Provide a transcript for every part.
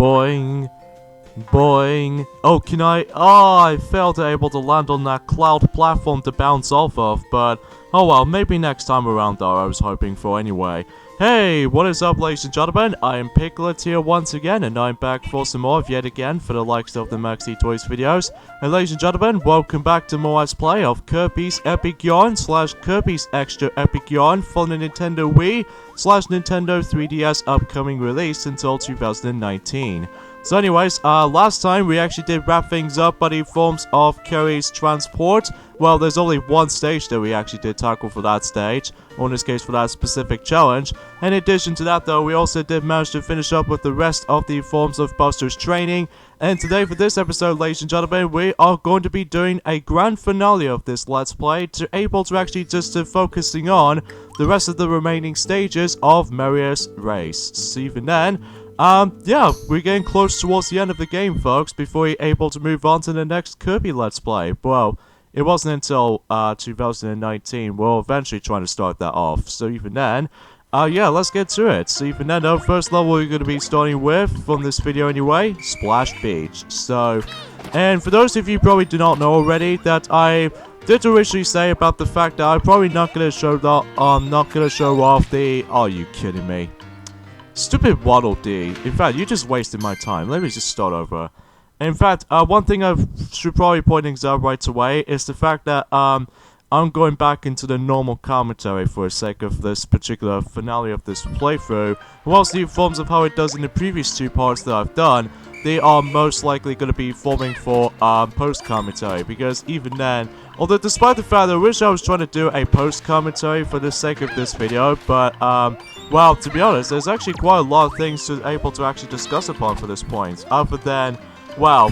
Boing. Boing. Oh, can I? Oh, I failed to able to land on that cloud platform to bounce off of, but oh well, maybe next time around though, I was hoping for anyway. Hey, what is up, ladies and gentlemen? I am Piglet here once again, and I'm back for some more yet again for the likes of the Maxi Toys videos. And ladies and gentlemen, welcome back to more Let's Play of Kirby's Epic Yarn / Kirby's Extra Epic Yarn for the Nintendo Wii / Nintendo 3DS upcoming release until 2019. So anyways, last time we actually did wrap things up by the forms of Kirby's transport. Well, there's only one stage that we actually did tackle for that stage, or in this case for that specific challenge. In addition to that though, we also did manage to finish up with the rest of the forms of Buster's training. And today for this episode, ladies and gentlemen, we are going to be doing a grand finale of this Let's Play, to able to actually just focusing on the rest of the remaining stages of Mario's Race. So even then, yeah, we're getting close towards the end of the game, folks, before we're able to move on to the next Kirby Let's Play. Well, it wasn't until 2019. We're eventually trying to start that off. So even then, yeah, let's get to it. So even then, the first level we're going to be starting with, from this video anyway, Splash Beach. So, and for those of you who probably do not know already, that I did originally say about the fact that I'm probably not going to show off the... Are you kidding me? Stupid Waddle Dee. In fact, you just wasted my time. Let me just start over. In fact, one thing I should probably point things out right away is the fact that I'm going back into the normal commentary for the sake of this particular finale of this playthrough. Whilst the forms of how it does in the previous two parts that I've done, they are most likely going to be forming for post-commentary, because even then, although despite the fact that I wish I was trying to do a post-commentary for the sake of this video, but well, to be honest, there's actually quite a lot of things to able to actually discuss upon for this point, other than, well,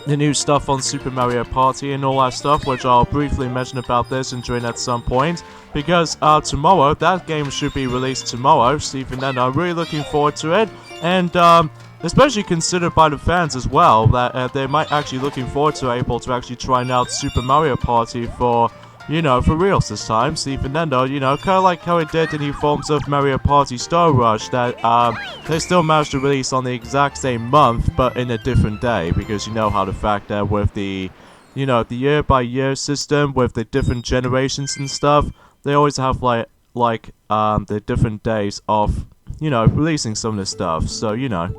the new stuff on Super Mario Party and all that stuff, which I'll briefly mention about this and during at some point, because tomorrow, that game should be released tomorrow, so even then I'm really looking forward to it, and especially considered by the fans as well, that they might actually looking forward to able to actually trying out Super Mario Party for, you know, for reals this time. So even then though, you know, kind of like how it did in the forms of Mario Party Star Rush, that they still managed to release on the exact same month, but in a different day, because you know how the fact that with the, you know, the year by year system, with the different generations and stuff, they always have like the different days of, you know, releasing some of the stuff, so, you know.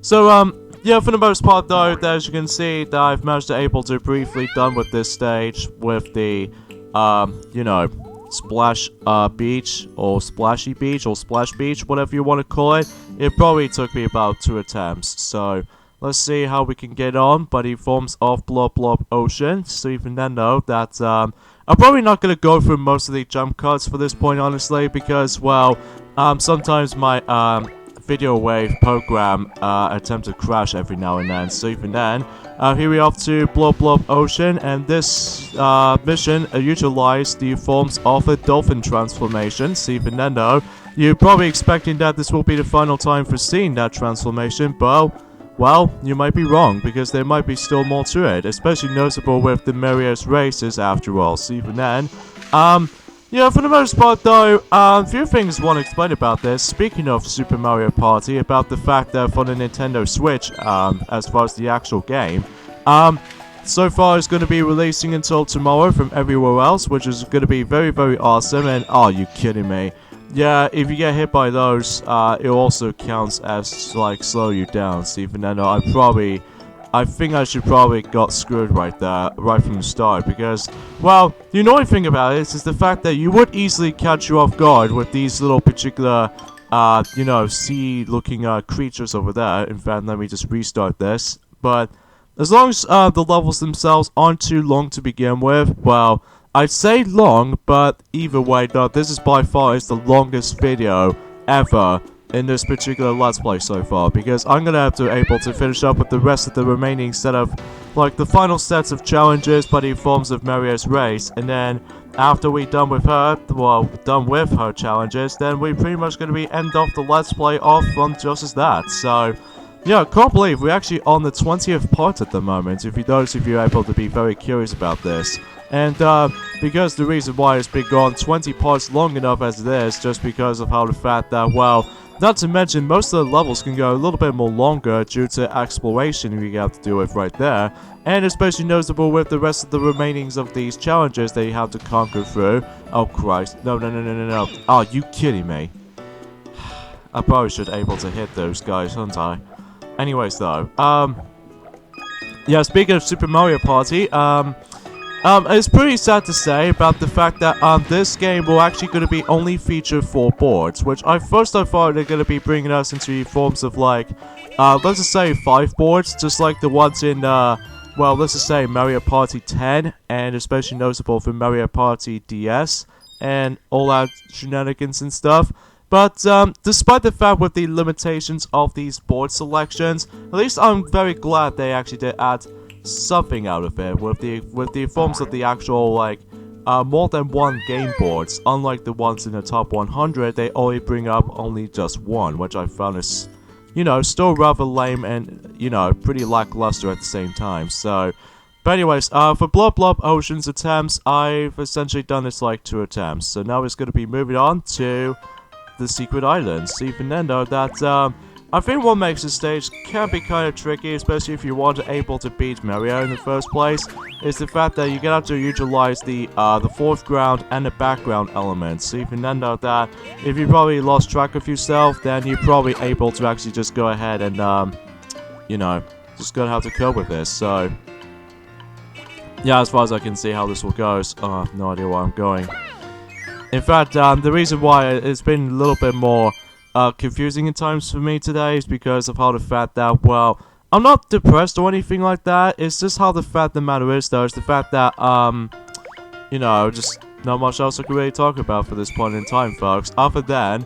So, yeah, for the most part though, as you can see, that I've managed to able to briefly done with this stage with the, you know, Splash Beach, or Splashy Beach, or Splash Beach, whatever you want to call it. It probably took me about 2 attempts, so let's see how we can get on by the forms of Blob Blob Ocean. So even then though, that, I'm probably not going to go through most of the jump cuts for this point, honestly, because, well, sometimes my, video wave program attempts to crash every now and then. So even then, here we are off to Blob Blob Ocean, and this mission utilized the forms of a dolphin transformation. So even then though, you're probably expecting that this will be the final time for seeing that transformation, but well, you might be wrong, because there might be still more to it, especially noticeable with the Mario's Races after all. So even then, yeah, for the most part though, a few things I want to explain about this. Speaking of Super Mario Party, about the fact that for the Nintendo Switch, as far as the actual game, so far it's going to be releasing until tomorrow from everywhere else, which is going to be very, very awesome. And are you kidding me? Yeah, if you get hit by those, it also counts as, like, slow you down. So even then, I think I should probably got screwed right there, right from the start, because, well, the annoying thing about it is the fact that you would easily catch you off guard with these little particular, you know, sea-looking creatures over there. In fact, let me just restart this. But as long as the levels themselves aren't too long to begin with, well, I'd say long, but either way, though, this is by far is the longest video ever in this particular Let's Play so far, because I'm gonna have to able to finish up with the rest of the remaining set of, like, the final sets of challenges by the forms of Mario's Race, and then after we're done with her, well, done with her challenges, then we're pretty much gonna be end off the Let's Play off on just as that. So Yeah, I can't believe we're actually on the 20th part at the moment, if you those of you are able to be very curious about this. And, because the reason why it's been gone 20 parts long enough as it is, just because of how the fact that, well, not to mention, most of the levels can go a little bit more longer due to exploration we have to do with right there. And especially noticeable with the rest of the remainings of these challenges that you have to conquer through. Oh, Christ. No. Oh, you kidding me? I probably should able to hit those guys, shouldn't I? Anyways, though, yeah, speaking of Super Mario Party, it's pretty sad to say about the fact that, this game will actually going to be only feature 4 boards, which I thought they're going to be bringing us into forms of, like, let's just say 5 boards, just like the ones in, well, let's just say Mario Party 10, and especially noticeable for Mario Party DS, and all that shenanigans and stuff. But, despite the fact with the limitations of these board selections, at least I'm very glad they actually did add something out of it with the forms of the actual, like, more than one game boards. Unlike the ones in the top 100, they only bring up only just one, which I found is, you know, still rather lame and, you know, pretty lackluster at the same time. So, but anyways, for Blob Ocean's attempts, I've essentially done this like 2 attempts. So now it's going to be moving on to the Secret Islands. Even then, though, that, I think what makes this stage can be kind of tricky, especially if you want to able to beat Mario in the first place, is the fact that you're gonna have to utilize the foreground and the background elements. So even then, though, that if you probably lost track of yourself, then you're probably able to actually just go ahead and, you know, just gonna have to cope with this. So, yeah, as far as I can see how this will go, no idea where I'm going. In fact, the reason why it's been a little bit more confusing at times for me today is because of how the fact that, well, I'm not depressed or anything like that. It's just how the fact the matter is, though, is the fact that, you know, just not much else I can really talk about for this point in time, folks, other than,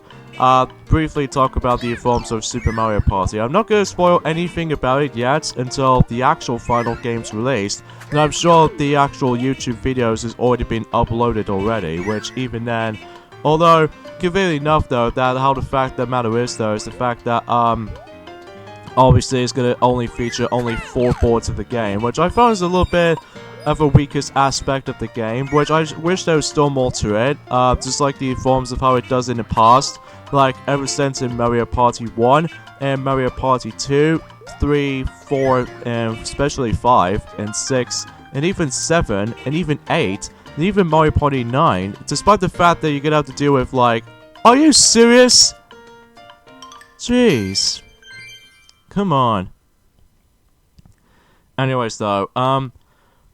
briefly talk about the forms of Super Mario Party. I'm not going to spoil anything about it yet until the actual final game's released, and I'm sure the actual YouTube videos has already been uploaded already, which even then, although, conveniently enough, though, that how the fact that matter is, though, is the fact that, obviously it's going to only feature only 4 boards of the game, which I found is a little bit of a weakest aspect of the game, which I wish there was still more to it, just like the forms of how it does in the past, like ever since in Mario Party 1, and Mario Party 2, 3, 4, and especially 5, and 6, and even 7, and even 8, and even Mario Party 9, despite the fact that you're gonna have to deal with, like, are you serious? Jeez. Come on. Anyways, though,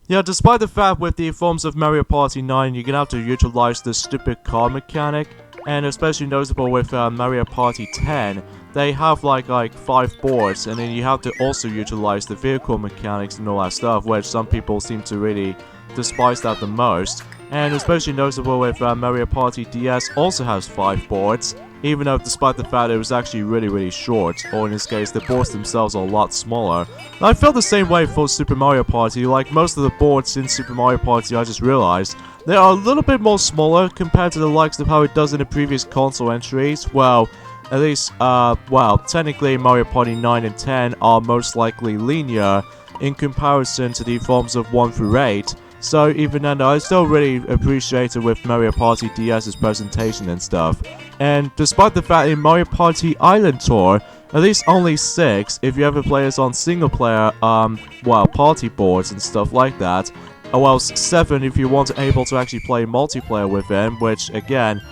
yeah, despite the fact with the forms of Mario Party 9, you're gonna have to utilize the stupid car mechanic, and especially noticeable with Mario Party 10, they have like 5 boards, and then you have to also utilize the vehicle mechanics and all that stuff, which some people seem to really despise that the most. And especially noticeable with Mario Party DS also has 5 boards, even though despite the fact it was actually really short, or in this case the boards themselves are a lot smaller. And I felt the same way for Super Mario Party. Like most of the boards in Super Mario Party, I just realized they are a little bit more smaller compared to the likes of how it does in the previous console entries. Well, at least, well, technically Mario Party 9 and 10 are most likely linear in comparison to the forms of 1 through 8. So even then, I still really appreciate it with Mario Party DS's presentation and stuff. And despite the fact in Mario Party Island Tour, at least only 6, if you ever play this on single player, well, party boards and stuff like that. Well, 7 if you want able to actually play multiplayer with them, which again,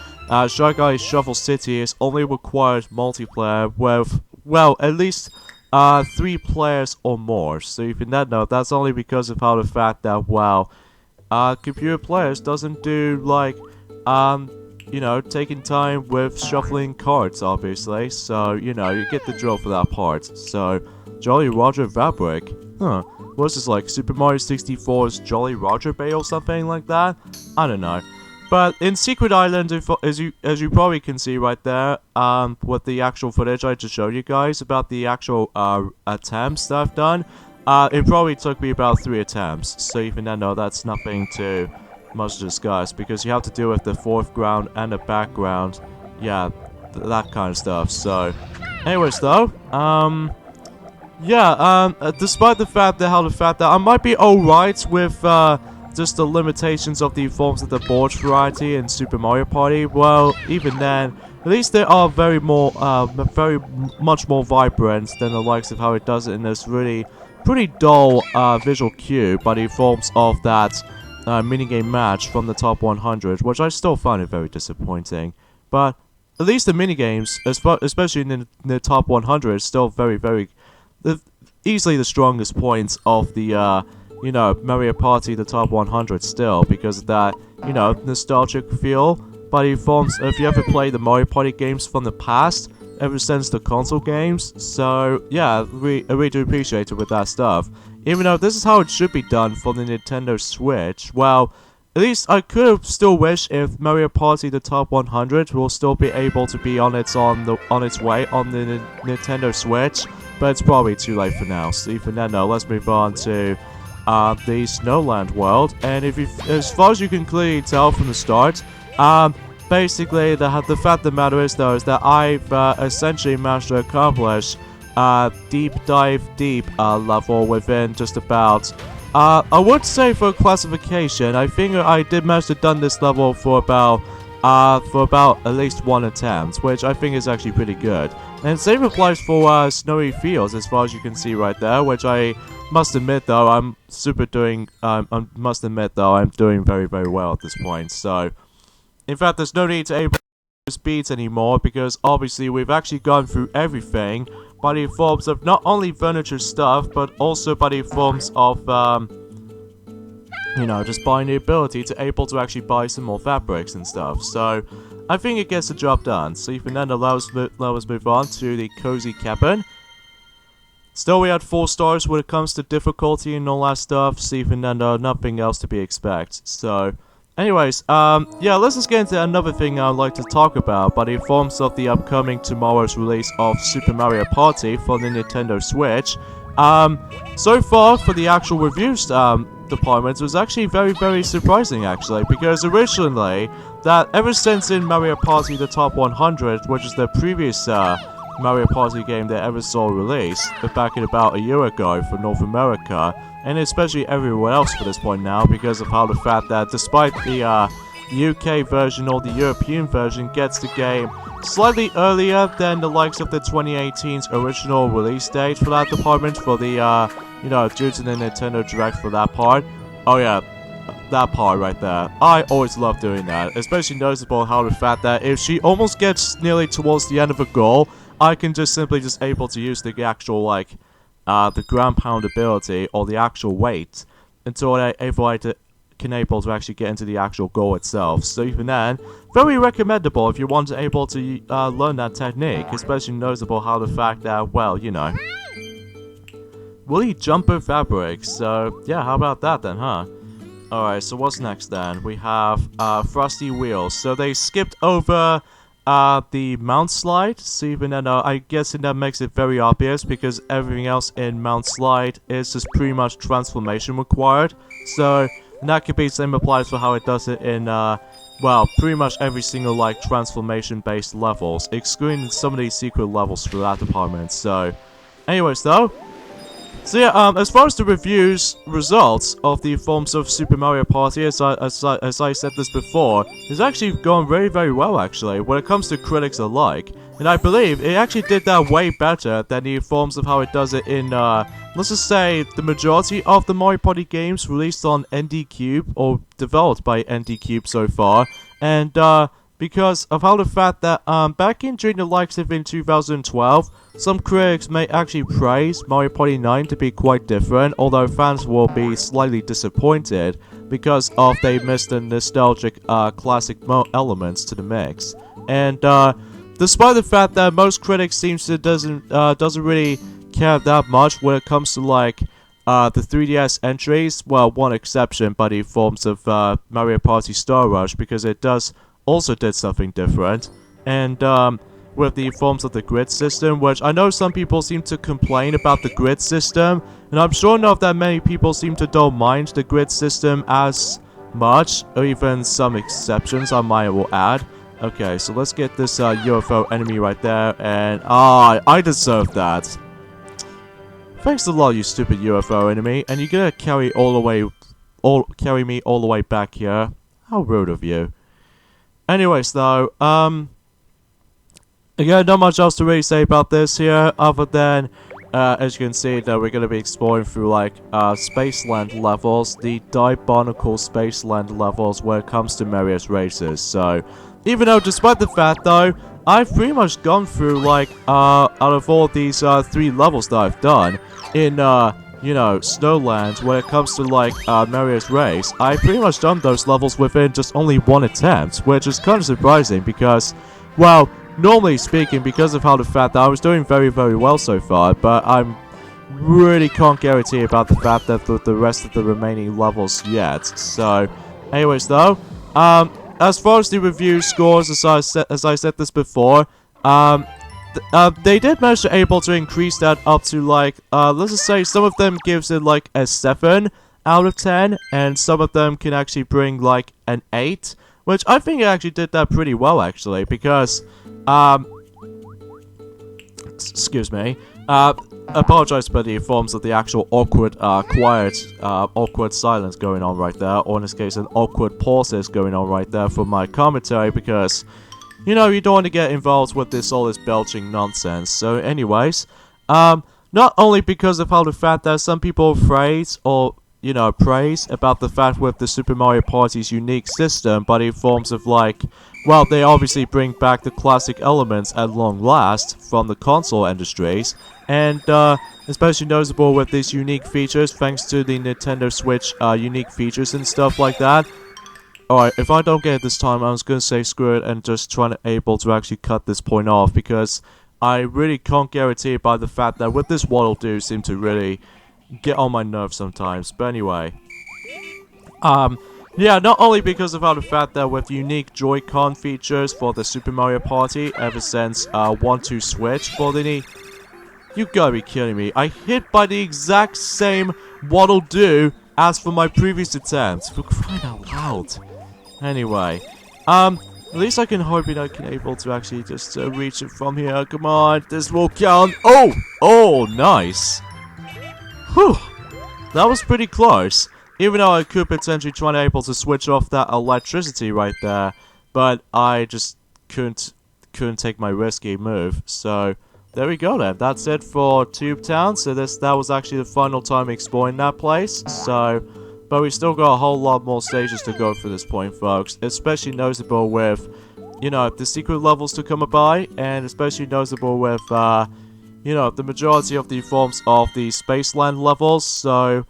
Shy Guy Shuffle City is only required multiplayer with, well, at least 3 players or more. So even that note, that's only because of how the fact that, well, computer players doesn't do like, you know, taking time with shuffling cards, obviously. So, you know, you get the drill for that part. So, Jolly Roger Fabric. Huh. What's this, like Super Mario 64's Jolly Roger Bay or something like that? I don't know. But in Secret Island, as you probably can see right there, with the actual footage I just showed you guys about the actual attempts that I've done, it probably took me about 3 attempts. So even then, no, that's nothing too much to discuss, because you have to deal with the foreground and the background, yeah, that kind of stuff. So, anyways, though, yeah, despite the fact that I might be alright with, just the limitations of the forms of the board variety in Super Mario Party, well, even then, at least they are very much more vibrant than the likes of how it does it in this really pretty dull, visual cue by the forms of that, minigame match from the top 100, which I still find it very disappointing. But at least the minigames, especially in the top 100, is still very, easily the strongest points of the, you know, Mario Party, the top 100 still, because of that, you know, nostalgic feel. But it forms, if you ever played the Mario Party games from the past, ever since the console games, so yeah, I really do appreciate it with that stuff. Even though this is how it should be done for the Nintendo Switch, well, at least I could have still wished if Mario Party the Top 100 will still be able to be on its way on the Nintendo Switch, but it's probably too late for now. So even then, no, let's move on to the Snowland world. And as far as you can clearly tell from the start, basically the fact of the matter is though is that I've essentially managed to accomplish deep level within just about I would say for classification, I think I did manage to done this level for about at least one attempt, which I think is actually pretty good. And same applies for Snowy Fields, as far as you can see right there, which I must admit though I'm doing very well at this point. So in fact, there's no need to able speeds anymore, because obviously we've actually gone through everything by the forms of not only furniture stuff, but also by the forms of you know, just buying the ability to able to actually buy some more fabrics and stuff. So I think it gets the job done. So even then, let us move on to the cozy cabin. Still, we had 4 stars when it comes to difficulty and all that stuff. So even then, nothing else to be expected. So anyways, yeah, let's just get into another thing I'd like to talk about, by the forms of the upcoming tomorrow's release of Super Mario Party for the Nintendo Switch. So far, for the actual reviews, department, was actually very surprising, actually, because originally, that ever since in Mario Party the Top 100, which is the previous, Mario Party game they ever saw released, back in about a year ago for North America, and especially everywhere else for this point now, because of how the fact that despite the UK version or the European version gets the game slightly earlier than the likes of the 2018's original release date for that department, for the you know, due to the Nintendo Direct for that part. Oh yeah, that part right there. I always love doing that, especially noticeable how the fact that if she almost gets nearly towards the end of a goal, I can just simply able to use the actual, like, the ground pound ability, or the actual weight, until I can able to actually get into the actual goal itself. So even then, very recommendable if you want to able to learn that technique, especially noticeable how the fact that, well, you know, really jumper fabrics. So yeah, how about that then, huh? Alright, so what's next then? We have Frosty Wheels. So they skipped over the Mount Slide, so even then, I guess that makes it very obvious, because everything else in Mount Slide is just pretty much transformation required. So that could be same applies for how it does it in, well, pretty much every single, like, transformation-based levels, excluding some of these secret levels for that department. So, anyways though, so yeah, as far as the reviews results of the forms of Super Mario Party, as I said this before, it's actually gone very well, actually, when it comes to critics alike. And I believe it actually did that way better than the forms of how it does it in, let's just say, the majority of the Mario Party games released on ND Cube, or developed by ND Cube so far. And, because of how the fact that, back in during the likes of in 2012, some critics may actually praise Mario Party 9 to be quite different, although fans will be slightly disappointed because of they missed the nostalgic, classic elements to the mix. And, despite the fact that most critics seems to doesn't really care that much when it comes to, like, the 3DS entries, well, one exception by the forms of, Mario Party Star Rush, because it also did something different, and with the forms of the grid system, which I know some people seem to complain about the grid system, and I'm sure not that many people seem to don't mind the grid system as much, or even some exceptions I might will add. Okay, so let's get this UFO enemy right there, and I deserve that. Thanks a lot, you stupid UFO enemy, and you're gonna carry me all the way back here. How rude of you. Anyways, though, again, not much else to really say about this here, other than, as you can see, that we're gonna be exploring through, like, Spaceland levels, the diabolical Spaceland levels when it comes to various races. So, even though, despite the fact, though, I've pretty much gone through, like, out of all these, 3 levels that I've done, in, you know, Snowland, when it comes to, like, Mario's Race, I've pretty much done those levels within just only 1 attempt, which is kind of surprising because, well, normally speaking, because of how the fact that I was doing very, very well so far, but I'm really can't guarantee about the fact that the rest of the remaining levels yet. So, anyways, though, as far as the review scores, as I said this before, they did manage to able to increase that up to, like, let's just say some of them gives it, like, a 7 out of 10, and some of them can actually bring, like, an 8, which I think it actually did that pretty well, actually, because, excuse me, apologize for the forms of the actual awkward, awkward silence going on right there, or in this case, an awkward pauses going on right there for my commentary, because, you know, you don't want to get involved with all this belching nonsense. So, anyways, not only because of how the fact that some people praise about the fact with the Super Mario Party's unique system, but in forms of, like, well, they obviously bring back the classic elements at long last from the console industries, and, especially noticeable with these unique features, thanks to the Nintendo Switch, unique features and stuff like that. Alright, if I don't get it this time, I was gonna say screw it and just trying to able to actually cut this point off, because I really can't guarantee by the fact that with this Waddle Doo seem to really get on my nerves sometimes. But anyway, yeah, not only because of how the fact that with unique Joy-Con features for the Super Mario Party ever since 1-2 Switch for the you gotta be kidding me. I hit by the exact same Waddle Doo as for my previous attempt. For crying out loud. Anyway, at least I can hope I can able to actually just reach it from here. Come on, this will count. Oh, nice. Whew, that was pretty close. Even though I could potentially try to able to switch off that electricity right there, but I just couldn't take my risky move. So there we go then. That's it for Tube Town. So that was actually the final time exploring that place. So, but we still got a whole lot more stages to go for this point, folks. Especially noticeable with, you know, the secret levels to come by, and especially noticeable with, you know, the majority of the forms of the Spaceland levels. So,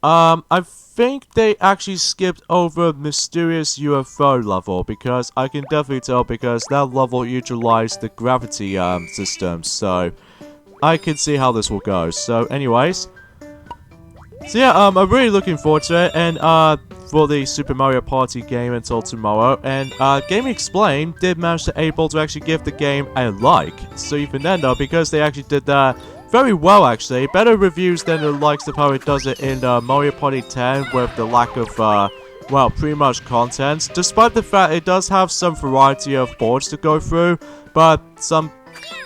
I think they actually skipped over Mysterious UFO level, because I can definitely tell because that level utilized the gravity, system. So, I can see how this will go. So, anyways. So yeah, I'm really looking forward to it, and for the Super Mario Party game until tomorrow, and Game Explained did manage to able to actually give the game a like. So even then though, because they actually did that very well actually, better reviews than the likes of how it does it in Mario Party 10 with the lack of well, pretty much content, despite the fact it does have some variety of boards to go through, but some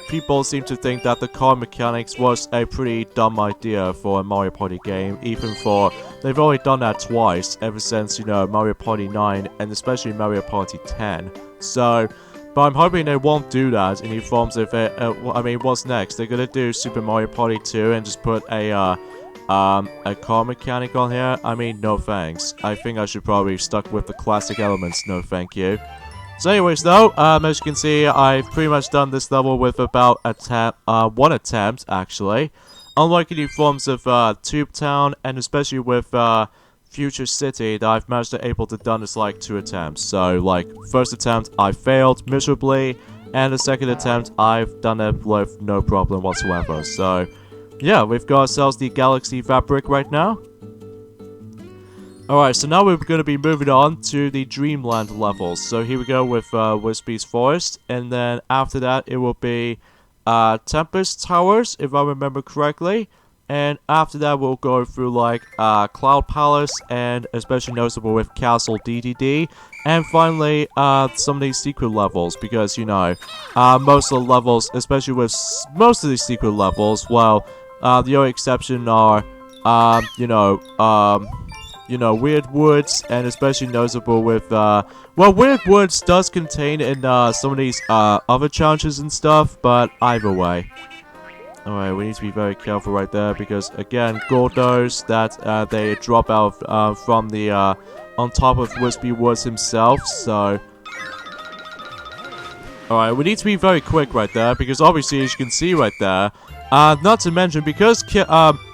people seem to think that the car mechanics was a pretty dumb idea for a Mario Party game, even for, they've already done that twice, ever since, you know, Mario Party 9, and especially Mario Party 10, so, but I'm hoping they won't do that in the forms of it, I mean, what's next? They're gonna do Super Mario Party 2 and just put a car mechanic on here? I mean, no thanks. I think I should probably stuck with the classic elements, no thank you. So anyways though, as you can see, I've pretty much done this level with about one attempt, actually. Unlike in the forms of Tube Town, and especially with Future City, that I've managed to able to done this like 2 attempts. So like, first attempt I failed miserably, and the second attempt I've done it with no problem whatsoever. So yeah, we've got ourselves the Galaxy Fabric right now. Alright, so now we're going to be moving on to the Dreamland levels. So here we go with Wispy's Forest, and then after that it will be Tempest Towers, if I remember correctly. And after that we'll go through like Cloud Palace, and especially noticeable with Castle DDD. And finally, some of these secret levels, because, you know, most of the levels, especially with most of these secret levels, well, The only exception are, Weird Woods, and especially noticeable with, Weird Woods does contain in, some of these, other challenges and stuff, but either way. Alright, we need to be very careful right there, because, again, Gordos, that, they drop out, from the, on top of Wispy Woods himself, so... Alright, we need to be very quick right there, because obviously, as you can see right there, not to mention, because,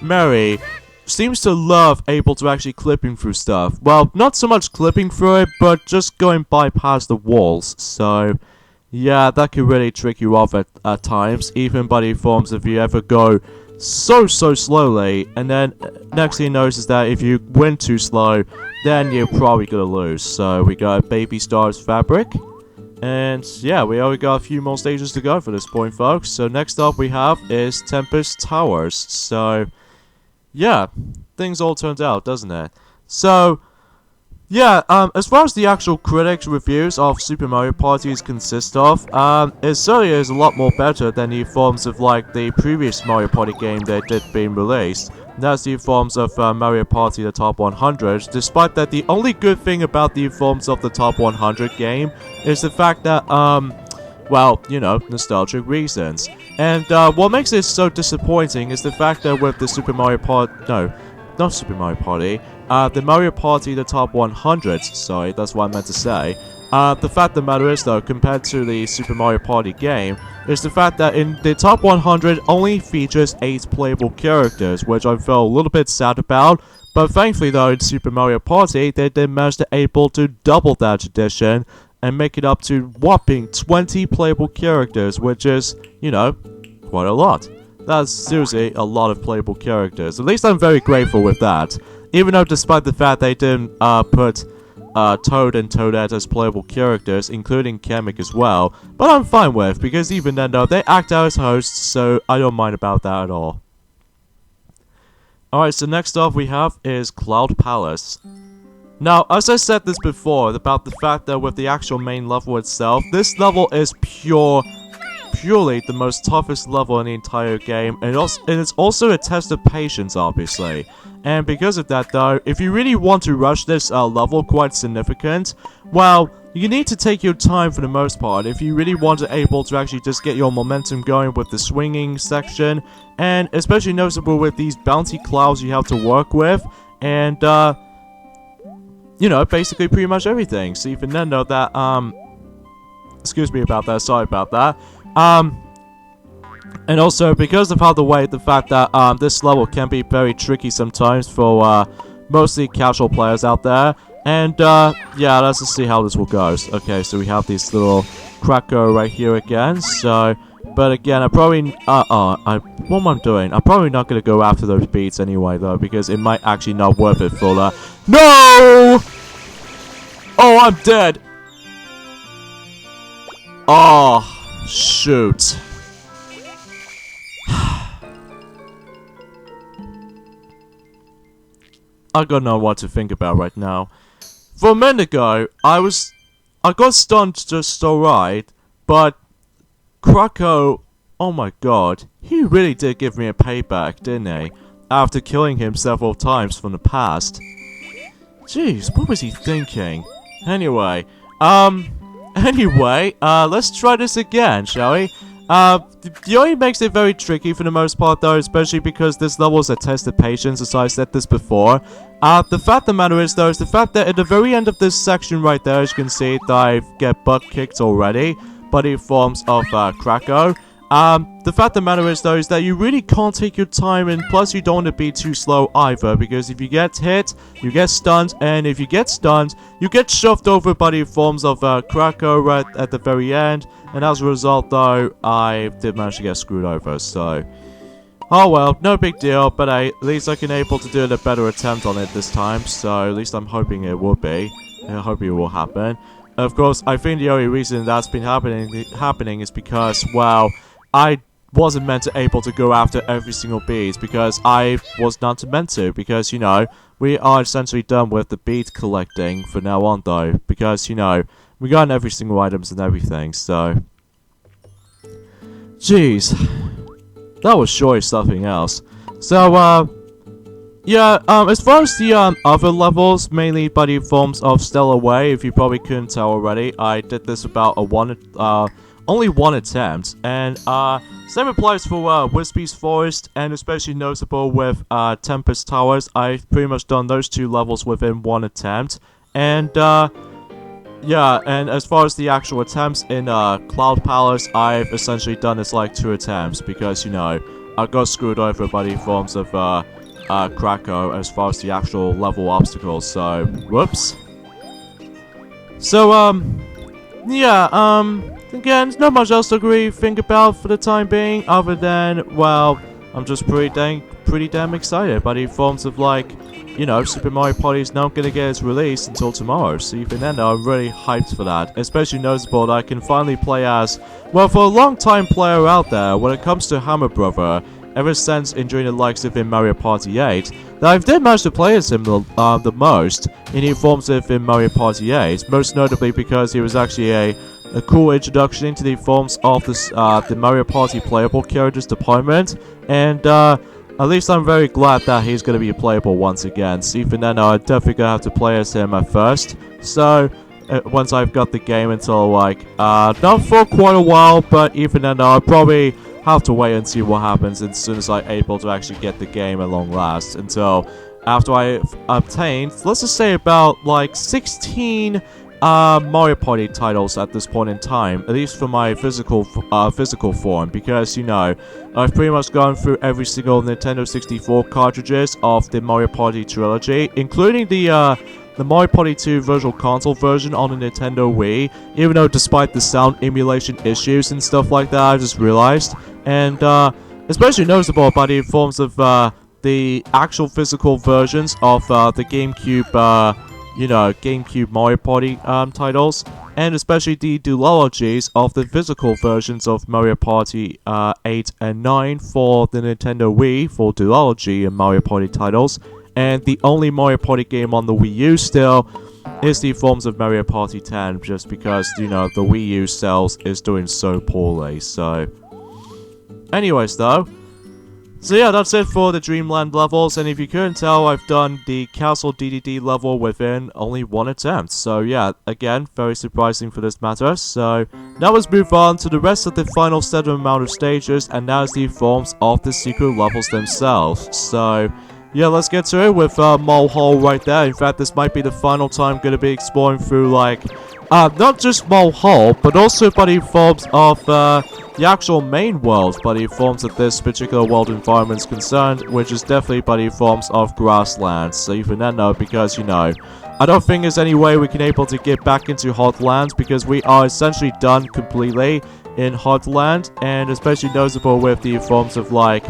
Mary seems to love able to actually clipping through stuff. Well, not so much clipping through it, but just going bypass the walls. So, yeah, that could really trick you off at times, even by the forms if you ever go so slowly, and then next thing you notice is that if you went too slow, then you're probably gonna lose. So, we got Baby Star's Fabric. And yeah, we only got a few more stages to go for this point, folks. So next up we have is Tempest Towers. So yeah, things all turned out, doesn't it? So yeah, as far as the actual critics' reviews of Super Mario Party consist of, it certainly is a lot more better than the forms of like the previous Mario Party game that did being released. That's the forms of Mario Party the Top 100, despite that the only good thing about the forms of the Top 100 game is the fact that, well, you know, nostalgic reasons. And what makes it so disappointing is the fact that with the Super Mario Party, no, not Super Mario Party, the Mario Party the Top 100, sorry, that's what I meant to say. The fact of the matter is, though, compared to the Super Mario Party game, is the fact that in the Top 100 only features 8 playable characters, which I felt a little bit sad about, but thankfully, though, in Super Mario Party, they did manage to able to double that tradition and make it up to whopping 20 playable characters, which is, you know, quite a lot. That's seriously a lot of playable characters. At least I'm very grateful with that. Even though despite the fact they didn't put Toad and Toadette as playable characters, including Kamek as well, but I'm fine with, because even then though, they act out as hosts, so I don't mind about that at all. Alright, so next up we have is Cloud Palace. Now, as I said this before, about the fact that with the actual main level itself, this level is purely the most toughest level in the entire game, and it's also a test of patience, obviously. And because of that, though, if you really want to rush this level quite significant, well, you need to take your time for the most part if you really want to able to actually just get your momentum going with the swinging section, and especially noticeable with these bouncy clouds you have to work with, and, you know, basically pretty much everything. So even then, though, that, excuse me about that, sorry about that. And also, because of the fact that, this level can be very tricky sometimes for, mostly casual players out there. And, yeah, let's just see how this will go. Okay, so we have this little cracker right here again, so... But again, what am I doing? I'm probably not gonna go after those beats anyway, though, because it might actually not worth it for that. No! Oh, I'm dead! Oh, shoot. I don't know what to think about right now. For a minute ago, I got stunned just alright, but Krako, oh my god, he really did give me a payback, didn't he? After killing him several times from the past. Jeez, what was he thinking? Anyway, let's try this again, shall we? The only makes it very tricky for the most part, though, especially because this level is a test of patience, as I said this before. The fact of the matter is, though, is the fact that at the very end of this section right there, as you can see, that I get butt kicked already by the forms of, Krako. The fact of the matter is, though, is that you really can't take your time, and plus you don't want to be too slow either, because if you get hit, you get stunned, and if you get stunned, you get shoved over by the forms of Krako right at the very end, and as a result, though, I did manage to get screwed over, so... Oh well, no big deal, but at least I can able to do a better attempt on it this time, so at least I'm hoping it will be. I hope it will happen. Of course, I think the only reason that's been happening is because, well, I wasn't meant to able to go after every single bead, because I was not meant to, because, you know, we are essentially done with the bead collecting for now on, though, because, you know, we got every single items and everything, so... Jeez. That was surely something else. So, yeah, as far as the other levels, mainly by the forms of Stellar Way, if you probably couldn't tell already, I did this about only one attempt, and same applies for Wispy's Forest, and especially noticeable with Tempest Towers. I've pretty much done those two levels within one attempt, and yeah, and as far as the actual attempts in Cloud Palace, I've essentially done this like 2 attempts because, you know, I got screwed over by the forms of Krakow as far as the actual level obstacles, so whoops. So yeah, again, there's not much else to really think about for the time being, other than, well, I'm just pretty damn excited by the forms of, like, you know, Super Mario Party is not gonna get its release until tomorrow, so even then I'm really hyped for that. Especially noticeable that I can finally play as, well, for a long time player out there, when it comes to Hammer Brother, ever since enjoying the likes of in Mario Party 8, that I've did manage to play as him the most in the forms of in Mario Party 8, most notably because he was actually a cool introduction into the forms of the Mario Party playable characters department, and at least I'm very glad that he's going to be playable once again. So even then, I'm definitely going to have to play as him at first. So once I've got the game until, like, not for quite a while, but even then, I'll probably have to wait and see what happens as soon as I'm able to actually get the game at long last. Until after I've obtained, let's just say about, like, 16 Mario Party titles at this point in time, at least for my physical form, because, you know, I've pretty much gone through every single Nintendo 64 cartridges of the Mario Party trilogy, including the Mario Party 2 Virtual Console version on the Nintendo Wii, even though despite the sound emulation issues and stuff like that, I just realized, and especially noticeable by the forms of the actual physical versions of the GameCube you know, GameCube Mario Party titles, and especially the duologies of the physical versions of Mario Party 8 and 9 for the Nintendo Wii for duology and Mario Party titles, and the only Mario Party game on the Wii U still is the forms of Mario Party 10, just because, you know, the Wii U sales is doing so poorly, so... Anyways, though, so yeah, that's it for the Dreamland levels, and if you couldn't tell, I've done the Castle DDD level within only one attempt. So yeah, again, very surprising for this matter. So now let's move on to the rest of the final set amount of stages, and now is the forms of the secret levels themselves. So yeah, let's get to it with Mole Hole right there. In fact, this might be the final time I'm going to be exploring through, like, not just Mole Hole, but also by the forms of the actual main world, by the forms of this particular world environment is concerned, which is definitely by the forms of grasslands. So even then, though, because, you know, I don't think there's any way we can able to get back into Hotland, because we are essentially done completely in Hotland, and especially noticeable with the forms of, like,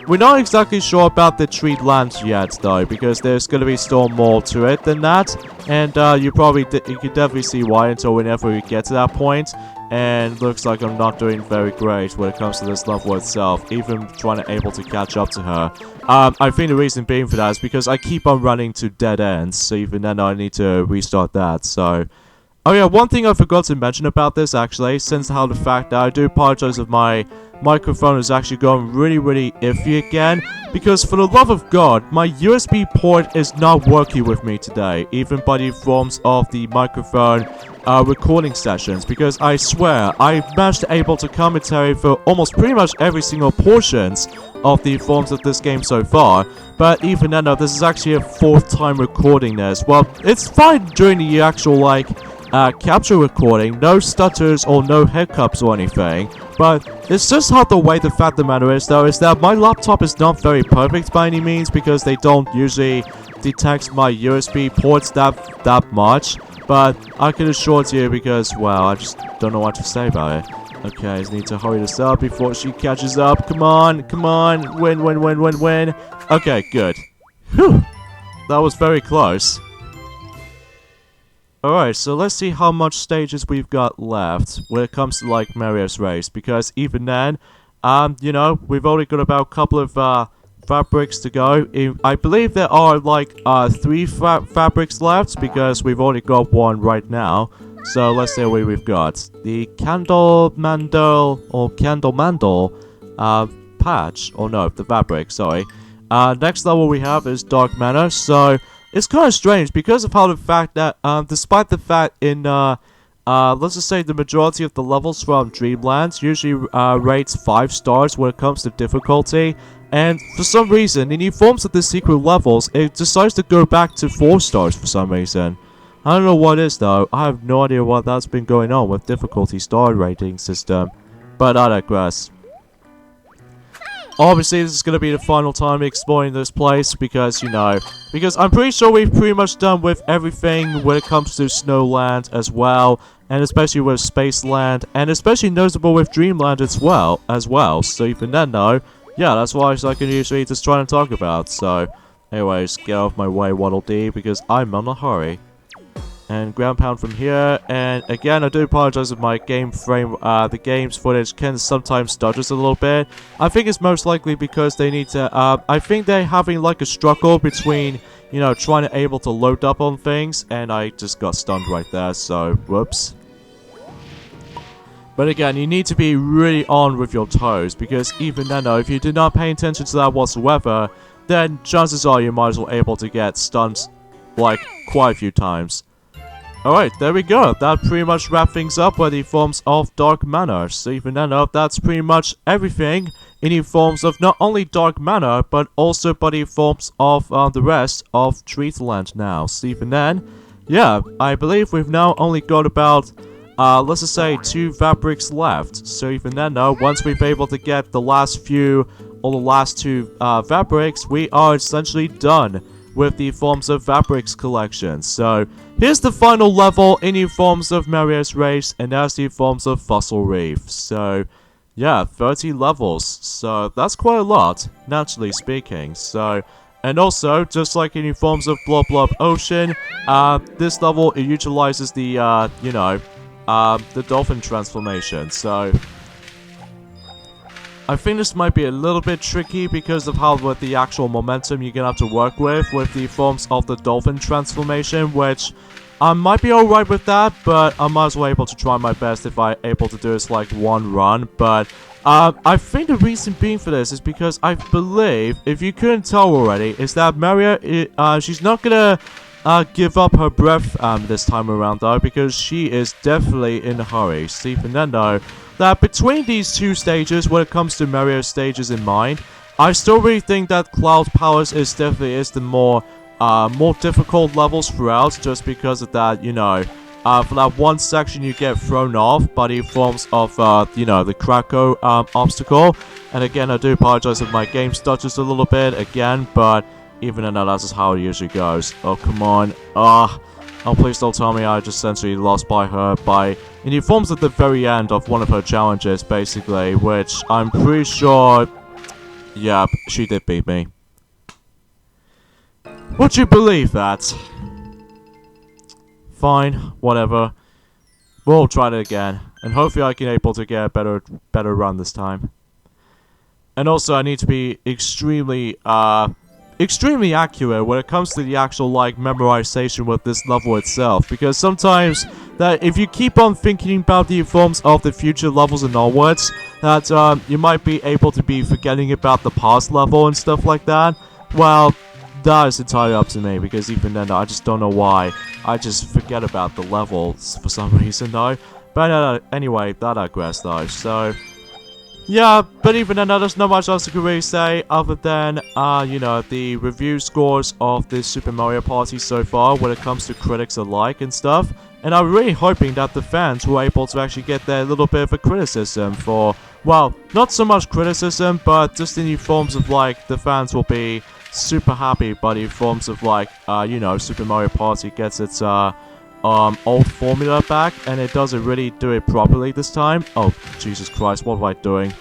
we're not exactly sure about the Treat Lands yet, though, because there's going to be still more to it than that, and you can definitely see why until whenever we get to that point. And looks like I'm not doing very great when it comes to this level itself, even trying to able to catch up to her. I think the reason being for that is because I keep on running to dead ends, so even then I need to restart that, so... Oh yeah, one thing I forgot to mention about this, actually, since how the fact that I do apologize if my microphone is actually going really iffy again, because for the love of God, my USB port is not working with me today, even by the forms of the microphone recording sessions, because I swear, I managed to able to commentary for almost pretty much every single portions of the forms of this game so far, but even then, this is actually a 4th time recording this. Well, it's fine during the actual, like, capture recording, no stutters or no hiccups or anything, but it's just how the way the fact of the matter is, though, is that my laptop is not very perfect by any means, because they don't usually detect my USB ports that much, but I can assure you, because, well, I just don't know what to say about it. Okay, I just need to hurry this up before she catches up. Come on, win. Okay, good. Whew, that was very close. Alright, so let's see how much stages we've got left when it comes to, like, Mario's Race, because even then, you know, we've only got about a couple of, fabrics to go. I believe there are, like, 3 fabrics left, because we've only got 1 right now. So let's see what we've got. The Candle Mandel, or Candle Mandel, patch. Oh no, the fabric, sorry. Next level we have is Dark Manor. So, it's kind of strange because of how the fact that, despite the fact in, let's just say the majority of the levels from Dreamlands usually rates 5 stars when it comes to difficulty. And for some reason, in the forms of the secret levels, it decides to go back to 4 stars for some reason. I don't know what it is though. I have no idea what that's been going on with difficulty star rating system. But I digress. Obviously, this is going to be the final time exploring this place because, you know, because I'm pretty sure we've pretty much done with everything when it comes to Snowland as well, and especially with Spaceland, and especially notable with Dreamland as well. So even then, though, yeah, that's what I can usually just try and talk about. So, anyways, get off my way, Waddle Dee, because I'm in a hurry. And ground pound from here, and again, I do apologize if my game frame, the game's footage can sometimes stutters a little bit. I think it's most likely because they need to, I think they're having like a struggle between, you know, trying to able to load up on things, and I just got stunned right there, so, whoops. But again, you need to be really on with your toes, because even then, if you do not pay attention to that whatsoever, then chances are you might as well able to get stunned, like, quite a few times. Alright, there we go. That pretty much wraps things up with the forms of Dark Manor. So even then, that's pretty much everything in the forms of not only Dark Manor, but also by the forms of the rest of Treatland now. So even then, yeah, I believe we've now only got about, let's just say 2 fabrics left. So even then, once we've been able to get the last few, or the last 2 fabrics, we are essentially done with the forms of fabrics collection. So here's the final level in the forms of Mario's Race, and that's the forms of Fossil Reef. So yeah, 30 levels. So that's quite a lot, naturally speaking. So, and also, just like in the forms of Blob Blob Ocean, this level it utilizes the you know, the dolphin transformation. So I think this might be a little bit tricky because of how with the actual momentum you're gonna have to work with the forms of the dolphin transformation, which I might be alright with that, but I might as well able to try my best if I'm able to do this like one run. But I think the reason being for this is because I believe, if you couldn't tell already, is that Mario, she's not gonna give up her breath this time around though, because she is definitely in a hurry. So even then though, that between these 2 stages, when it comes to Mario stages in mind, I still really think that Cloud Palace is definitely the more difficult levels throughout, just because of that, you know, for that one section you get thrown off by the forms of, you know, the Krakow obstacle. And again, I do apologize if my game stutters a little bit again, but even though that's just how it usually goes. Oh, come on. Oh, please don't tell me I just essentially lost by her in the forms at the very end of one of her challenges, basically, which I'm pretty sure, yeah, she did beat me. Would you believe that? Fine, whatever. We'll try it again, and hopefully I can able to get a better run this time. And also, I need to be extremely accurate when it comes to the actual, like, memorization with this level itself, because sometimes that if you keep on thinking about the forms of the future levels and onwards, that you might be able to be forgetting about the past level and stuff like that. Well, that is entirely up to me, because even then I just don't know why I just forget about the levels for some reason though. But anyway, that digress though. So yeah, but even then, there's not much else I can really say other than, you know, the review scores of this Super Mario Party so far when it comes to critics alike and stuff. And I'm really hoping that the fans were able to actually get their little bit of a criticism for, well, not so much criticism, but just in the forms of, like, the fans will be super happy by the forms of, like, you know, Super Mario Party gets its, old formula back, and it doesn't really do it properly this time. Oh, Jesus Christ, what am I doing?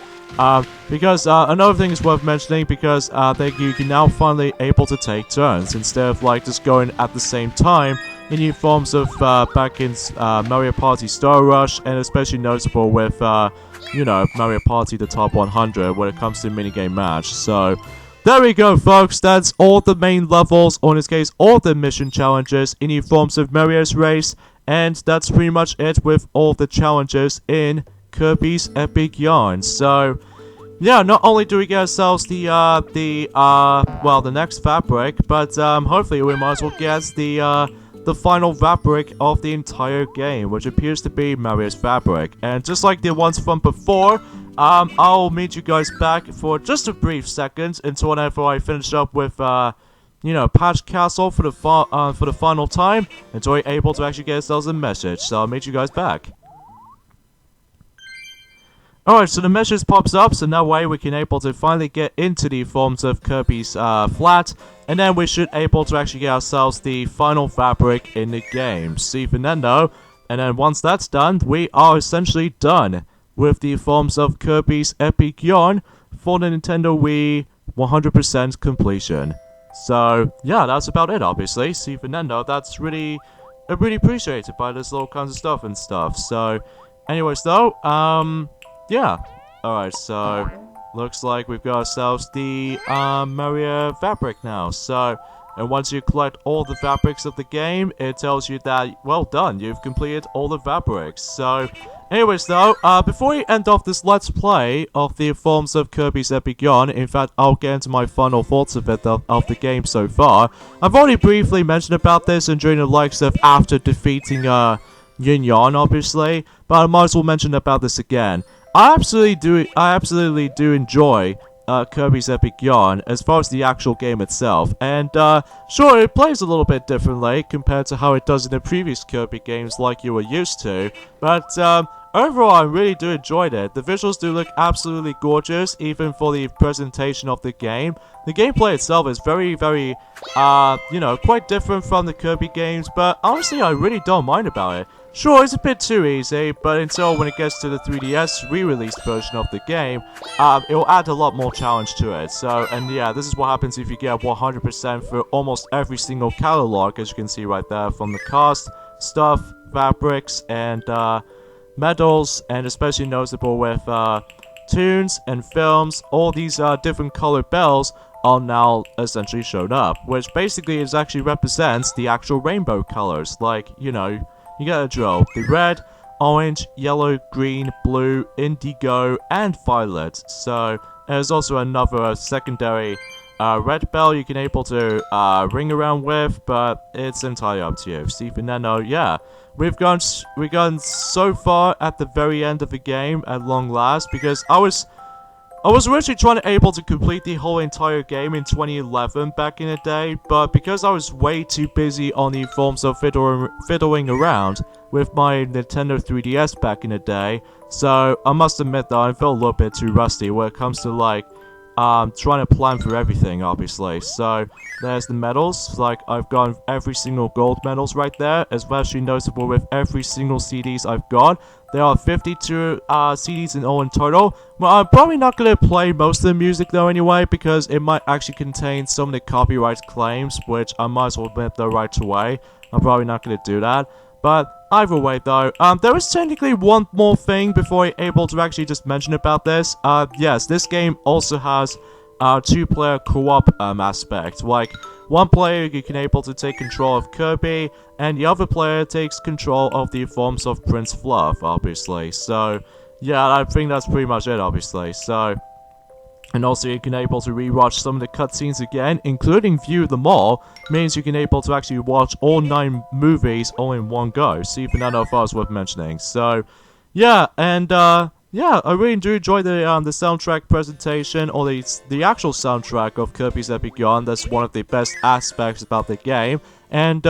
Because another thing is worth mentioning, because you can now finally able to take turns instead of like just going at the same time in new forms of back in Mario Party Star Rush, and especially noticeable with you know, Mario Party the Top 100 when it comes to minigame match. So there we go, folks. That's all the main levels, or in this case, all the mission challenges in the forms of Mario's Race. And that's pretty much it with all the challenges in Kirby's Epic Yarn. So yeah, not only do we get ourselves well, the next fabric, but hopefully we might as well get the final fabric of the entire game, which appears to be Mario's fabric. And just like the ones from before, I'll meet you guys back for just a brief second until whenever I finish up with Patch Castle for the final time, until we're able to actually get ourselves a message. So I'll meet you guys back. Alright, so the message pops up, so that way we can able to finally get into the forms of Kirby's flat, and then we should able to actually get ourselves the final fabric in the game. See Nintendo, and then once that's done, we are essentially done with the forms of Kirby's Epic Yarn for the Nintendo Wii 100% completion. So yeah, that's about it. Obviously, see Nintendo, that's really appreciated by this little kinds of stuff and stuff. So, anyways though, yeah. Alright, so looks like we've got ourselves the Mario fabric now. So, and once you collect all the fabrics of the game, it tells you that, well done, you've completed all the fabrics. So, anyways though, before we end off this Let's Play of the forms of Kirby's Epic Yarn, in fact, I'll get into my final thoughts of it of the game so far. I've already briefly mentioned about this and during the likes of after defeating Yin Yarn, obviously, but I might as well mention about this again. I absolutely do enjoy Kirby's Epic Yarn as far as the actual game itself, and sure, it plays a little bit differently compared to how it does in the previous Kirby games like you were used to, but overall I really do enjoy it. The visuals do look absolutely gorgeous, even for the presentation of the game. The gameplay itself is very, quite different from the Kirby games, but honestly I really don't mind about it. Sure, it's a bit too easy, but until when it gets to the 3DS re-released version of the game, it'll add a lot more challenge to it. So, and yeah, this is what happens if you get 100% for almost every single catalog, as you can see right there, from the cast, stuff, fabrics, and medals, and especially noticeable with tunes and films. All these different colored bells are now essentially shown up, which basically is actually represents the actual rainbow colors, like, you get a drill. The red, orange, yellow, green, blue, indigo, and violet. So, there's also another secondary red bell you can able to ring around with, but it's entirely up to you. See, Fernando, yeah. We've gone so far at the very end of the game at long last, because I was originally trying to able to complete the whole entire game in 2011 back in the day, but because I was way too busy on the forms of fiddling around with my Nintendo 3DS back in the day, so I must admit that I feel a little bit too rusty when it comes to like trying to plan for everything, obviously. So there's the medals, like I've got every single gold medals right there, especially noticeable with every single CDs I've got. There are 52 CDs in all in total. Well, I'm probably not going to play most of the music though anyway, because it might actually contain some of the copyright claims, which I might as well admit though right away. I'm probably not going to do that. But either way though, there is technically one more thing before I'm able to actually just mention about this. Yes, this game also has two-player co-op aspect. Like, one player you can able to take control of Kirby, and the other player takes control of the forms of Prince Fluff, obviously. So, yeah, I think that's pretty much it, obviously. So, and also you can able to rewatch some of the cutscenes again, including view them all, means you can able to actually watch all 9 movies all in one go. So even that I thought was worth mentioning. So, yeah, and yeah, I really do enjoy the soundtrack presentation, or the actual soundtrack of Kirby's Epic Yarn. That's one of the best aspects about the game. And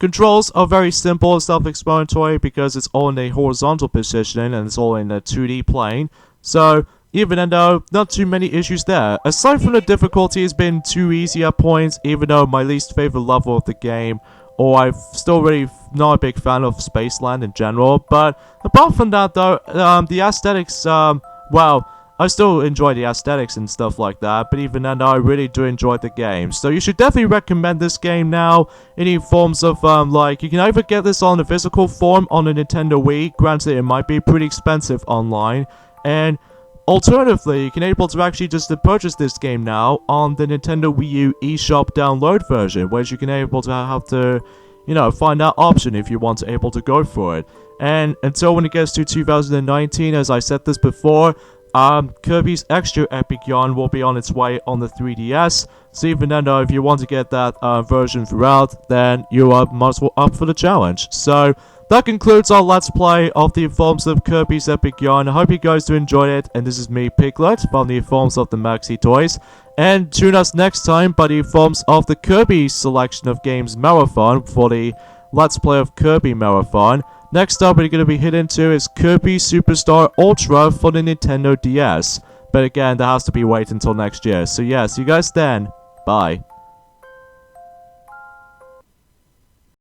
controls are very simple and self-explanatory because it's all in a horizontal position and it's all in a 2D plane. So even though not too many issues there. Aside from the difficulty has been too easy at points, even though my least favorite level of the game, or I'm still really not a big fan of Spaceland in general. But apart from that though, the aesthetics, well, I still enjoy the aesthetics and stuff like that, but even then I really do enjoy the game. So you should definitely recommend this game now, in forms of, like, you can either get this on a physical form on a Nintendo Wii, granted it might be pretty expensive online, and alternatively, you can able to actually just purchase this game now on the Nintendo Wii U eShop download version, which you can able to have to, find that option if you want to able to go for it. And until when it gets to 2019, as I said this before, Kirby's extra epic yarn will be on its way on the 3DS. So even then, if you want to get that version throughout, then you are much well up for the challenge. So that concludes our Let's Play of the Forms of Kirby's Epic Yarn. I hope you guys do enjoy it, and this is me, Piglet, from the Forms of the Maxi Toys. And tune us next time by the Forms of the Kirby Selection of Games Marathon for the Let's Play of Kirby Marathon. Next up, we're going to be hit into is Kirby Superstar Ultra for the Nintendo DS. But again, that has to be wait until next year. So yeah, see you guys then. Bye.